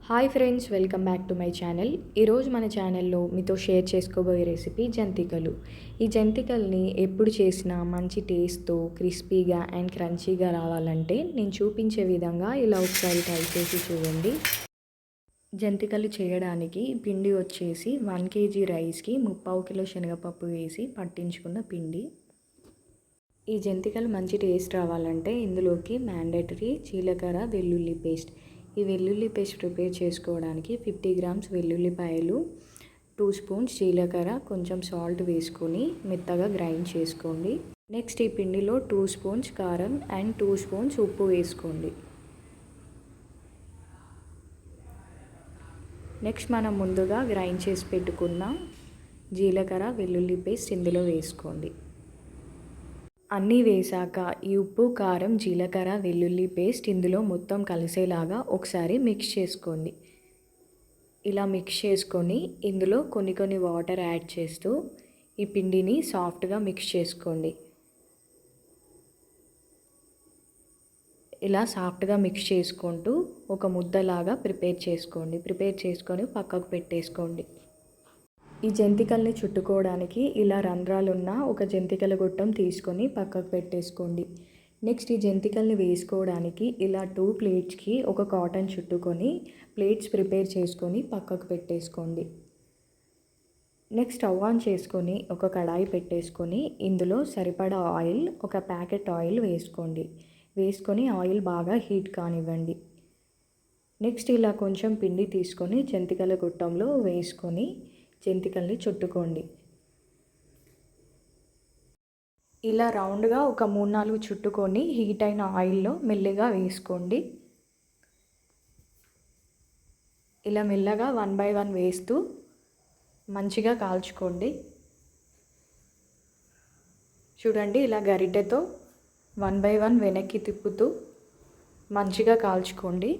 Hi friends, welcome back to my channel. ఈరోజు మన ఛానల్లో మీతో షేర్ చేసుకోబోయే రెసిపీ జంతికలు. ఈ జంతికల్ని ఎప్పుడు చేసినా మంచి టేస్ట్తో క్రిస్పీగా అండ్ క్రంచీగా రావాలంటే నేను చూపించే విధంగా ఇలా ఒకసారి ట్రై చేసి చూడండి. జంతికలు చేయడానికి పిండి వచ్చేసి 1 kg రైస్కి 3/4 కిలో శనగపప్పు వేసి పట్టించుకున్న పిండి. ఈ జంతికలు మంచి టేస్ట్ రావాలంటే ఇందులోకి మ్యాండేటరీ జీలకర్ర వెల్లుల్లి పేస్ట్. ఈ వెల్లుల్లి పేస్ట్ ప్రిపేర్ చేసుకోవడానికి 50 గ్రామ్స్ వెల్లుల్లిపాయలు, 2 స్పూన్స్ జీలకర్ర, కొంచెం సాల్ట్ వేసుకొని మెత్తగా గ్రైండ్ చేసుకోండి. నెక్స్ట్ ఈ పిండిలో 2 స్పూన్స్ కారం అండ్ 2 స్పూన్స్ ఉప్పు వేసుకోండి. నెక్స్ట్ మనం ముందుగా గ్రైండ్ చేసి పెట్టుకున్న జీలకర్ర వెల్లుల్లి పేస్ట్ ఇందులో వేసుకోండి. అన్నీ వేసాక ఈ ఉప్పు, కారం, జీలకర్ర, వెల్లుల్లి పేస్ట్ ఇందులో మొత్తం కలిసేలాగా ఒకసారి మిక్స్ చేసుకోండి. ఇలా మిక్స్ చేసుకొని ఇందులో కొన్ని వాటర్ యాడ్ చేస్తూ ఈ పిండిని సాఫ్ట్గా మిక్స్ చేసుకోండి. ఇలా సాఫ్ట్గా మిక్స్ చేసుకుంటూ ఒక ముద్దలాగా ప్రిపేర్ చేసుకొని పక్కకు పెట్టేసుకోండి. ఈ జంతికల్ని చుట్టుకోవడానికి ఇలా రంధ్రాలున్న ఒక జంతికల గొట్టం తీసుకొని పక్కకు పెట్టేసుకోండి. నెక్స్ట్ ఈ జంతికల్ని వేసుకోవడానికి ఇలా 2 ప్లేట్స్కి ఒక కాటన్ చుట్టుకొని ప్లేట్స్ ప్రిపేర్ చేసుకొని పక్కకు పెట్టేసుకోండి. నెక్స్ట్ స్టవ్ ఆన్ చేసుకొని ఒక కడాయి పెట్టేసుకొని ఇందులో సరిపడా ఆయిల్, ఒక ప్యాకెట్ ఆయిల్ వేసుకొని ఆయిల్ బాగా హీట్ కానివ్వండి. నెక్స్ట్ ఇలా కొంచెం పిండి తీసుకొని జంతికల గొట్టంలో వేసుకొని జంతికల్ని చుట్టుకోండి. ఇలా రౌండ్గా ఒక 3-4 చుట్టుకొని హీట్ అయిన ఆయిల్లో మెల్లిగా వేసుకోండి. ఇలా మెల్లగా 1 by 1 వేస్తూ మంచిగా కాల్చుకోండి. చూడండి, ఇలా గరిటెతో 1 by 1 వెనక్కి తిప్పుతూ మంచిగా కాల్చుకోండి.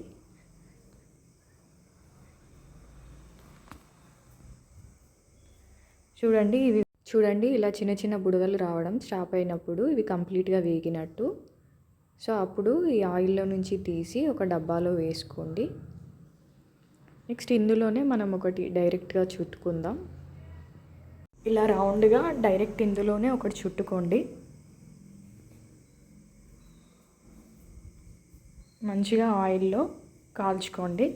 చూడండి ఇలా చిన్న బుడగలు రావడం స్టాప్ అయినప్పుడు ఇవి కంప్లీట్గా వేగినట్టు. సో అప్పుడు ఈ ఆయిల్లో నుంచి తీసి ఒక డబ్బాలో వేసుకోండి. నెక్స్ట్ ఇందులోనే మనం ఒకటి డైరెక్ట్గా చుట్టుకుందాం. ఇలా రౌండ్గా డైరెక్ట్ ఇందులోనే ఒకటి చుట్టుకోండి. మంచిగా ఆయిల్లో కాల్చుకోండి.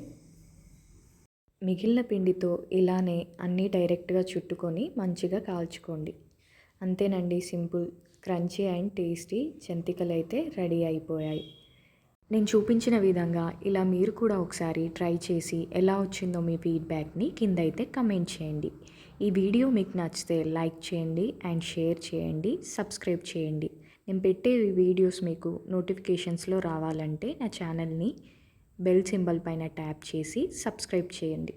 మిగిలిన పిండితో ఇలానే అన్నీ డైరెక్ట్గా చుట్టుకొని మంచిగా కాల్చుకోండి. అంతేనండి, సింపుల్, క్రంచీ అండ్ టేస్టీ జంతికలు అయితే రెడీ అయిపోయాయి. నేను చూపించిన విధంగా ఇలా మీరు కూడా ఒకసారి ట్రై చేసి ఎలా వచ్చిందో మీ ఫీడ్బ్యాక్ని కింద అయితే కమెంట్ చేయండి. ఈ వీడియో మీకు నచ్చితే లైక్ చేయండి అండ్ షేర్ చేయండి, సబ్స్క్రైబ్ చేయండి. నేను పెట్టే వీడియోస్ మీకు నోటిఫికేషన్స్లో రావాలంటే నా ఛానల్ని బెల్ సింబల్ పైన ట్యాప్ చేసి సబ్స్క్రైబ్ చేయండి.